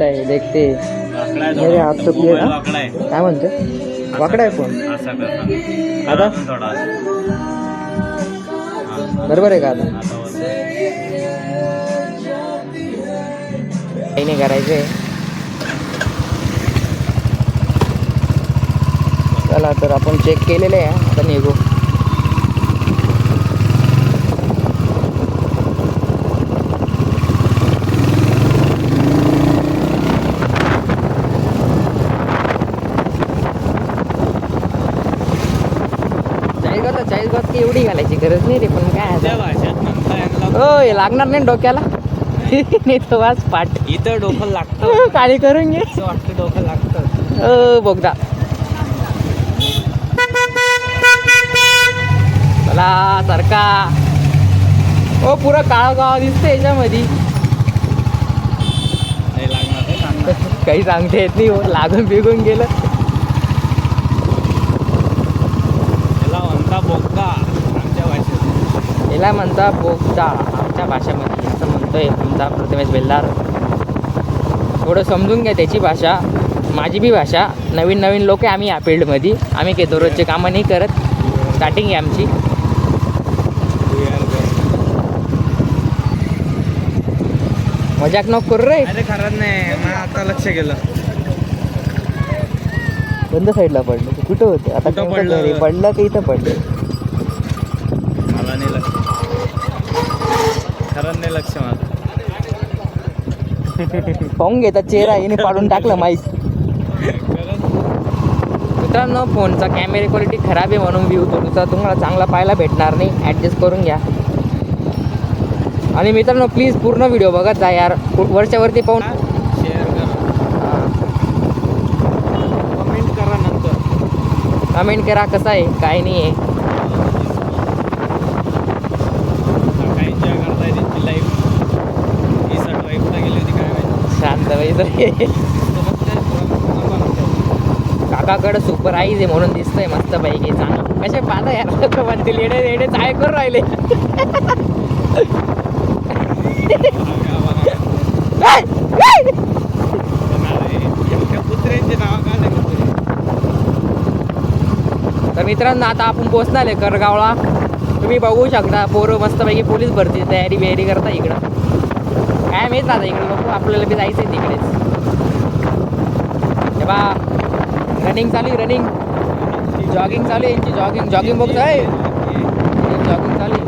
बोलता है देखते मेरे हाथ तो क्लियर काय म्हणते वाकडा आहे फोन आता बरोबर आहे का आता काही नाही करायचंय चला तर आपण चेक केलेलं आहे आता निघू चाळीसगावात एवढी घालायची गरज नाही रे पण काय हो लागणार नाही डोक्याला नाही तर वाज पाठ इथं डोकं लागतं काळी करून घे असं वाटतं डोकं लागतं बोगदा चला सारखा हो पुरा काळा गाव दिसतं याच्यामध्ये काही सांगता येत नाही हो लागून बिगून गेलं बोगदा आमच्या भाषेत याला म्हणता बोगदा आमच्या भाषेमध्ये असं म्हणतोय आमचा प्रथमेश बेल्दार थोडं समजून घ्या त्याची भाषा माझी बी भाषा नवीन नवीन लोक आहे आम्ही या फील्डमध्ये आम्ही काही दररोजचे कामं नाही करत स्टार्टिंग आहे आमची मजाक नको करू रे अरे खरंच नाही मला आता लक्ष गेलं बंद साईडला पडलं कुठं होतं आता पडलं की इथं पडलं मला नाही लक्ष खरंच नाही लक्ष माझं पाहून घेतात चेहरा याने पाडून टाकलं माहीत मित्रांनो फोनचा कॅमेरा क्वालिटी खराब आहे म्हणून व्ह्यू थोडासा तुम्हाला चांगला पाहायला भेटणार नाही ॲडजस्ट करून घ्या आणि मित्रांनो प्लीज पूर्ण व्हिडिओ बघत जा यार वरच्यावरती पाहून शेअर करा कमेंट करा नंतर कमेंट करा कसं आहे काय नाही आहे काही एन्जॉय करताय त्यांची लाईफ ही सट लाईफला गेली होती काय माहिती शांत पाहिजे काकाकडं सुपर आईज आहे म्हणून दिसतंय मस्त पैकी चांगलं कसे पाहता यार लोक म्हणतील येडे येडे चाय करून राहिले तर मित्रांनो आता आपण पोहोचणार आहे करगावला तुम्ही बघू शकता पोरं मस्तपैकी पोलीस भरती तयारी बियारी करता इकडं काय माहीत आता इकडं लोक आपल्याला बी जायचं आहे तिकडेच तेव्हा रनिंग चालू आहे रनिंग जॉगिंग चालू आहे यांची जॉगिंग बघतो आहे जॉगिंग चालू आहे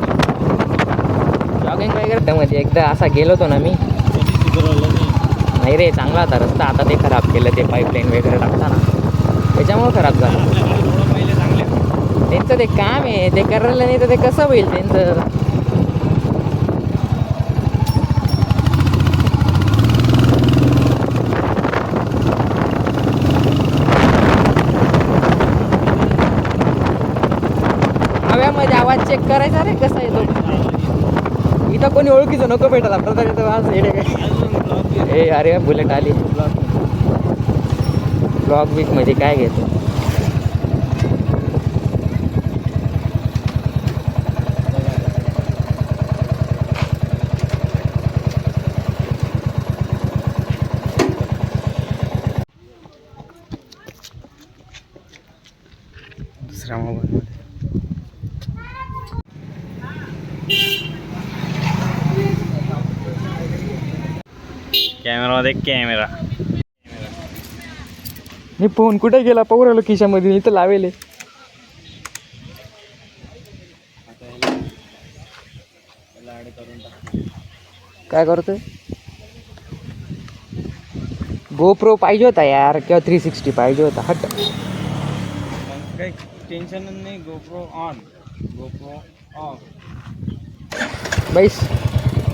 जॉगिंग काय करतं मध्ये एकदा असा गेलो होतो ना मी नाही रे चांगला होता रस्ता आता ते खराब केलं ते पाईपलाईन वगैरे टाकताना त्याच्यामुळं खराब झालं त्यांचं ते काम आहे ते करायला नाही तर ते कसं होईल त्यांचं हव्यामध्ये आवाज चेक करायचा रे कसा येतो इथं कोणी ओळखीचं नको भेटायला प्रथम आज येडे काय ए अरे बुलेट आली ब्लॉग वीकमध्ये काय घेतो दुसऱ्या मोबाईलमध्ये कॅमेरामध्ये कॅमेरा मी फोन कुठे गेला पाहू राहिलो खिशामध्ये इथं लावेल काय करतोय गोप्रो पाहिजे होता यार किंवा 360 पाहिजे होता हट काही टेन्शन नाही गोप्रो ऑफ बैस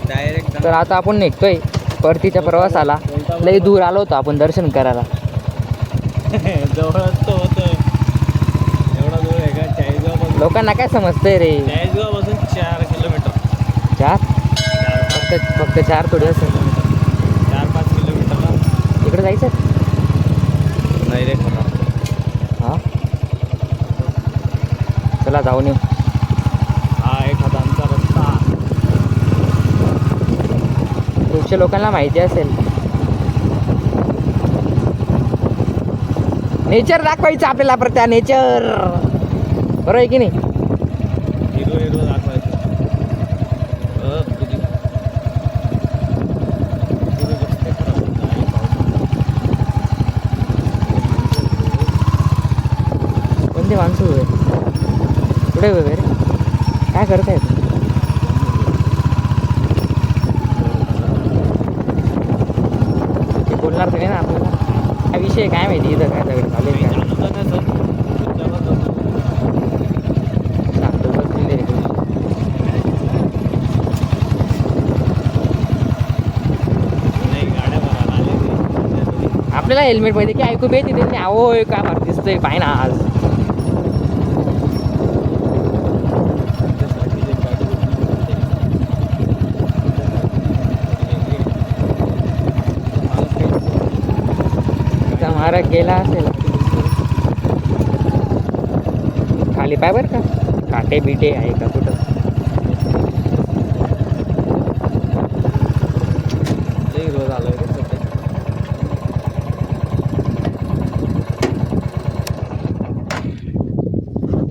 डायरेक्ट तर आता आपण निघतोय परतीच्या प्रवासाला लई दूर आलो होतो आपण दर्शन करायला जवळच तो होतं एवढा दूर आहे का चाळीसगाव लोकांना काय समजतंय रे चाळीसगावपासून 4 किलोमीटर फक्त 4 थोडी असेल 4-5 किलोमीटरला इकडे जायचं नाही रे हां चला जाऊन येऊ हा एखादा आमचा रस्ता खूपशा लोकांना माहिती असेल नेचर दाखवायचं आपल्याला प्रत्या नेचर, बरोबर आहे की नाही? हिरो हिरो दाखवायचं. कोणते माणसं उभे कुठे उभे रे? काय करतायत? ते बोलणार तरी ना आपल्याला काय विषय काय माहिती इथं काय सगळं चालू आहे काय? शांत बसलेले रे. आपल्याला हेल्मेट मध्ये की ऐकू येते त्यांनी अहो काय फार दिसतंय पाय ना आज. मारा गेला असेल खाली पाय बर का, काटे बिटे आहे का कुठं? रोज आलोय रे सध्या.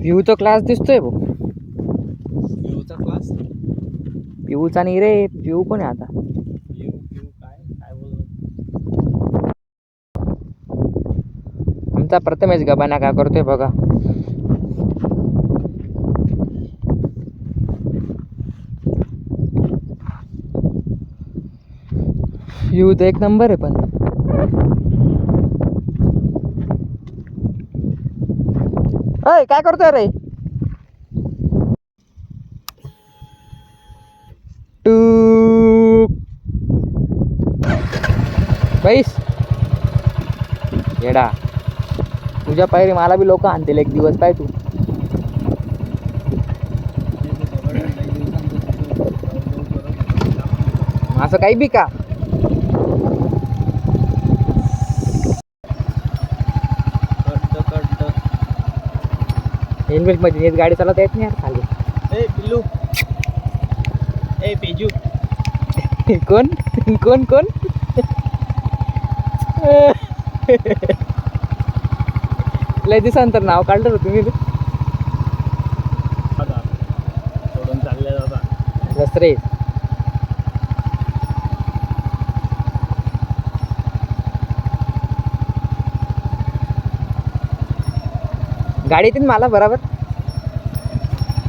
पिऊचा क्लास दिसतोय भाऊ. पिऊचा क्लास? पिऊचा नाही रे, पिऊ कोण आहे आता? पिऊ पिऊ काय काय बोलतो? आमचा प्रथमेश गबाना काय करतोय बघा. पिऊ तर एक नंबर आहे पण. अय काय करतोय रे? बैस येडा, तुझ्या पायरी मला बी लोक आणतील एक दिवस पाय तू. असं काही बी का? हेल्मेट मध्ये नीट गाडी चालवता येत नाही यार खाली. ए पिल्लू, ए पेजू. कोण कोण कोण? लय दिवसानंतर नाव काढलं होतं तुम्ही. सोडून चालले जाता. बस रे. गाडीतून मला बरोबर.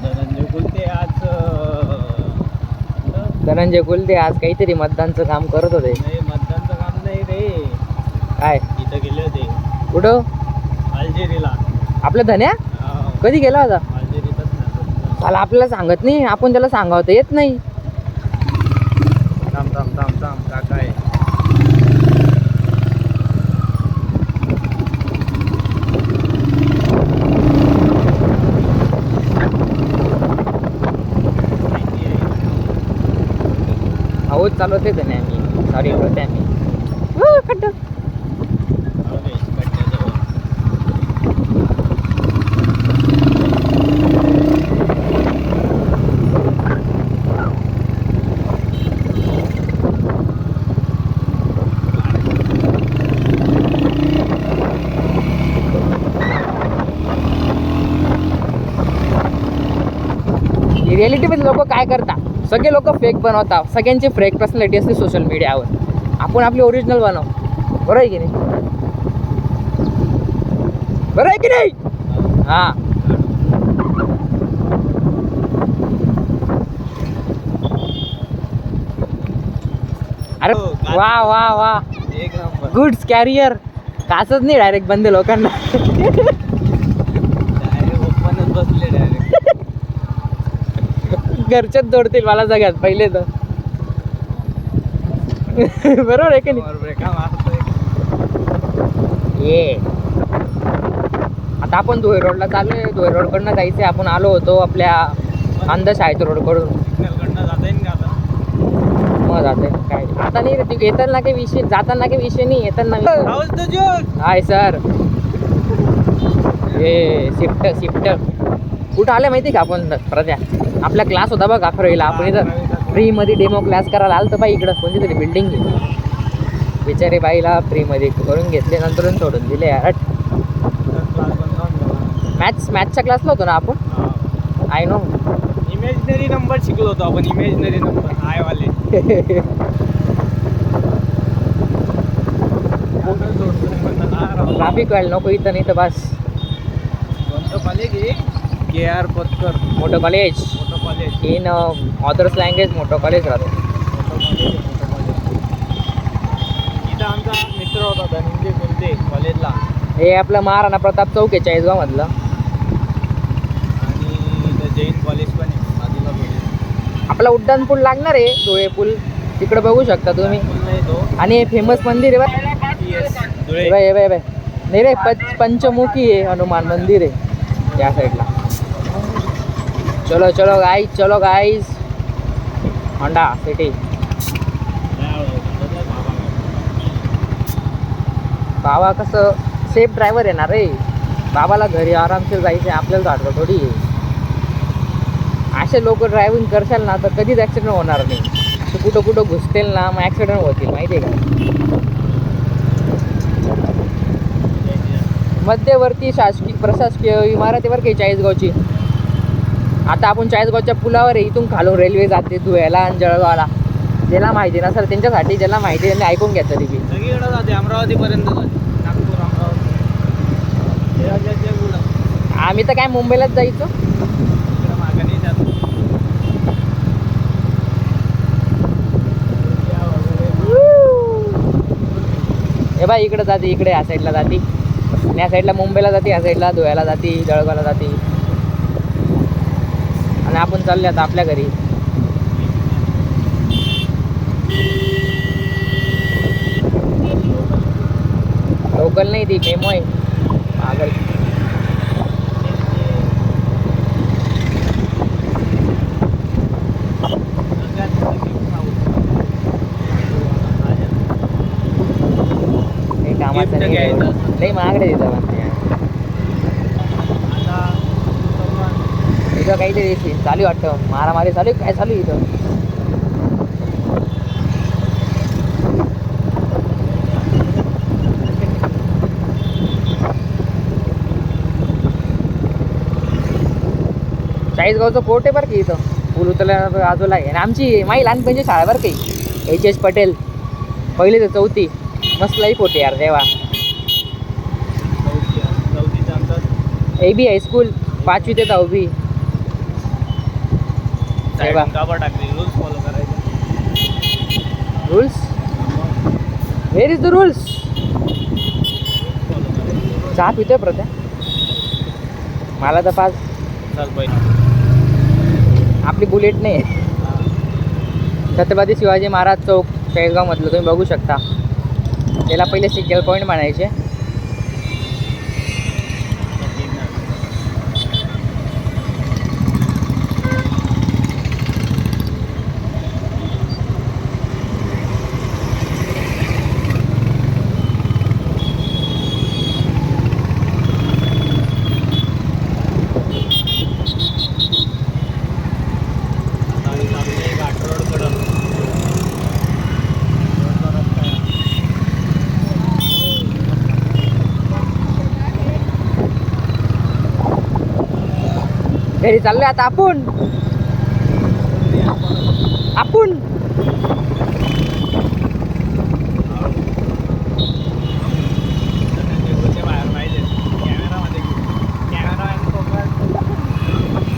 धनंजय कुलते आज धनंजय कुलते आज काहीतरी मतदानचं काम करत होते. नाही मतदानचं काम नाही रे. काय इथं गेले होते कुठं? अल्जेरीला. आपला धन्या कधी गेला होता? अल्जेरीतच ना. त्याला आपल्याला सांगत नाही, आपण त्याला सांगावं येत नाही. थांब थांब थांब थांब काका आहे. आहोत चालवते धन्या मी. सॉरी होते आम्ही. खड्डा रियालिटी मध्ये लोक काय करतात? सगळे लोक फेक बनवतात. सगळ्यांची फेक पर्सनॅलिटी असते सोशल मीडियावर. आपण आपली ओरिजिनल बनव. बरं आहे की नाही? बरं आहे की नाही? हा अरे वा वा वा, एक नंबर. Goods carrier. कासच नाही डायरेक्ट बंद लोकांना. डायरेक्ट ओपनच बसले डायरेक्ट. घरच्याच जोडतील मला सगळ्यात पहिले तर. बरोबर आहे की नाही? ब्रेका मारतोय. ये आता आपण धुळे रोडला चाललोय. धुळे रोड कडनं जायचंय. आपण आलो होतो आपल्या अंधशाळेत रोड कडून. सिग्नलकडनं जाता येईल का आता? मग जाते काय आता नाही रे. ते येताना काही विषय, जाताना काही विषय नाही, येताना हाय सर. हे शिफ्ट शिफ्ट कुठं आलं माहिती का आपण? प्रत्या आपला क्लास होता बघ 11वीला. आपण इथं फ्रीमध्ये डेमो क्लास करायला आलं तर बाई इकडं कोणती तरी बिल्डिंग बिचारे बाईला फ्रीमध्ये करून घेतले, नंतर सोडून दिले यार. मॅथ्सच्या क्लासला होतो ना आपण. I know. इमेजनरी नंबर शिकलो होतो आपण. इमेजनरी नंबर आय वाले. ट्रॅफिक व्हायला नको इथं, नाही तर बस. कोणतं कॉलेज आहे? KR पत्कर मोठं कॉलेज. मोठं कॉलेज. इन ऑदर्स लँग्वेज मोठं कॉलेज राहतो. इथं आमचा मित्र होता धनंजय कुलते कॉलेजला. हे आपलं महाराणा प्रताप चौक आहे चाळीसगावमधलं. आणि इथं जैन कॉलेज पण आहे बाजूला थोडी. आपला उड्डाण पूल लागणार आहे, धुळे पूल. तिकडे बघू शकता तुम्ही. नाही तो आणि हे फेमस मंदिर आहे बघ. धुळे. हे बाय हे बाय बाय. नाही रे, पंचमुखी आहे हनुमान मंदिर आहे त्या साईडला. चलो चलो गाईज, चलो गाईज. Honda city. बाबा कसं सेफ ड्रायव्हर आहे ना रे. बाबाला घरी आरामशीर जायचं, आपल्याला वाटतं थोडी. असे लोक ड्रायव्हिंग करशाल ना तर कधीच ॲक्सिडेंट होणार नाही. ते कुठं कुठं घुसतील ना, मग ॲक्सिडेंट होतील, माहिती आहे का. मध्यवर्ती शासकीय प्रशासकीय इमारतीवर काही चाळीसगावची. आता आपण चाळीसगावच्या पुलावर आहे. इथून खालून रेल्वे जाते धुळ्याला आणि जळगावला. ज्याला माहिती नसेल त्यांच्यासाठी, ज्याला माहिती त्यांनी ऐकून घ्या तरी बी. सगळीकडे जाते, अमरावतीपर्यंत जाते. नागपूर, अमरावती. आम्ही तर काय मुंबईलाच जायचो. इकडं मागं नाही जात. हे बाई इकडे जाते, इकडे या साईडला जाते. या साईडला मुंबईला जाते, या साईडला धुळ्याला जाते, जळगावला जाते. आणि आपण चालले आता आपल्या घरी. लोकल नाही ती, मेमो आहे आगळ. कामाचं नाही महागडे देतं म्हणते. इथं काहीतरी चालू वाटतं, मारामारी चालू काय चालू इथं. चाळीसगावचं कोर्ट आहे बरं की इथं. पूल उतरल्या बाजूला आहे. आणि आमची माई लहानपणची शाळा बरं काही, HS पटेल 1ली ते 4थी. मस्त लाईफ होते यार तेव्हा. AB हायस्कूल 5वी ते 10वी. रूल्स फॉलो करायचे. Rules where is the rules. चहा पितोय प्रत्या. मला तर 5. आपली बुलेट नाही. छत्रपती शिवाजी महाराज चौक चाळीसगावमधलं तुम्ही बघू शकता. त्याला पहिले सिग्नल पॉईंट म्हणायचे. घरी चाललोय आता आपण.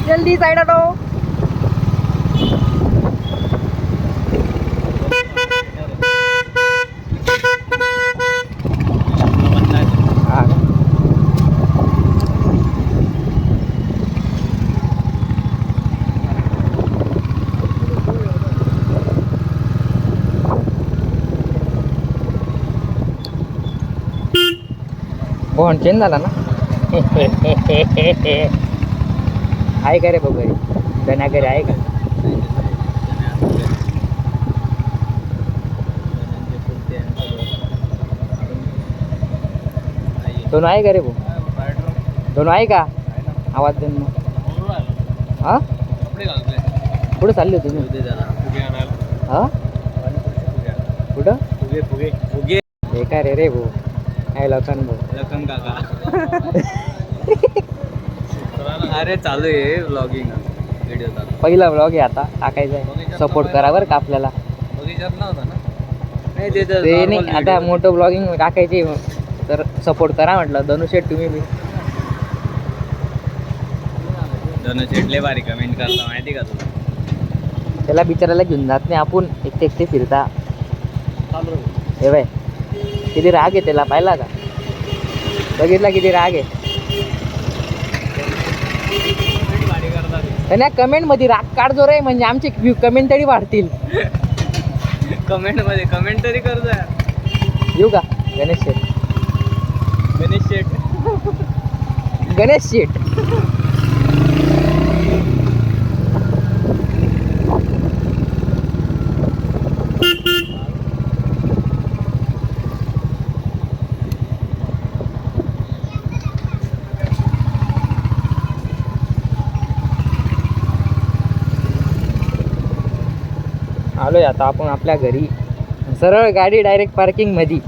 जल्दी साईड हटो. फोन चेंज झाला ना. आहे का रे भाऊ घरी? धन्या घरी आहे का? दोनों आहे का रे भाऊ? दोनों आहे का? आवाज देऊन मग. हां कुठं चालले तुम्ही? हां कुठं? हे काय रे भाऊ? काय लखन भाऊ? लखन काका. अरे चालू आहे व्लॉगिंग व्हिडिओ चालू. पहिला ब्लॉग आहे आता टाकायचा आहे. सपोर्ट करा बरं का आपल्याला. बगीचात नव्हता ना. नाही ते ते नाही आता मोठं ब्लॉगिंग टाकायचे तर सपोर्ट करा म्हटलं. धनुषेट तुम्ही बी. धनुषेटले भारी कमेंट करता माहिती का तुला. त्याला बिचारायला घेऊन जात नाही आपण. एकटे एकटे फिरता. हे बाय किती राग आहे त्याला पाहिला का. बघितला किती राग आहे. भारी करतात आणि कमेंट मध्ये राग काढ जो रे म्हणजे आमचे व्ह्यू कमेंट तरी वाढतील. कमेंट मध्ये कमेंट तरी करतो यार. येऊ का गणेश शेठ. गणेश शेट. गणेश शेठ. आलोय आता आपण आपल्या घरी. सरळ गाडी डायरेक्ट पार्किंग मध्ये.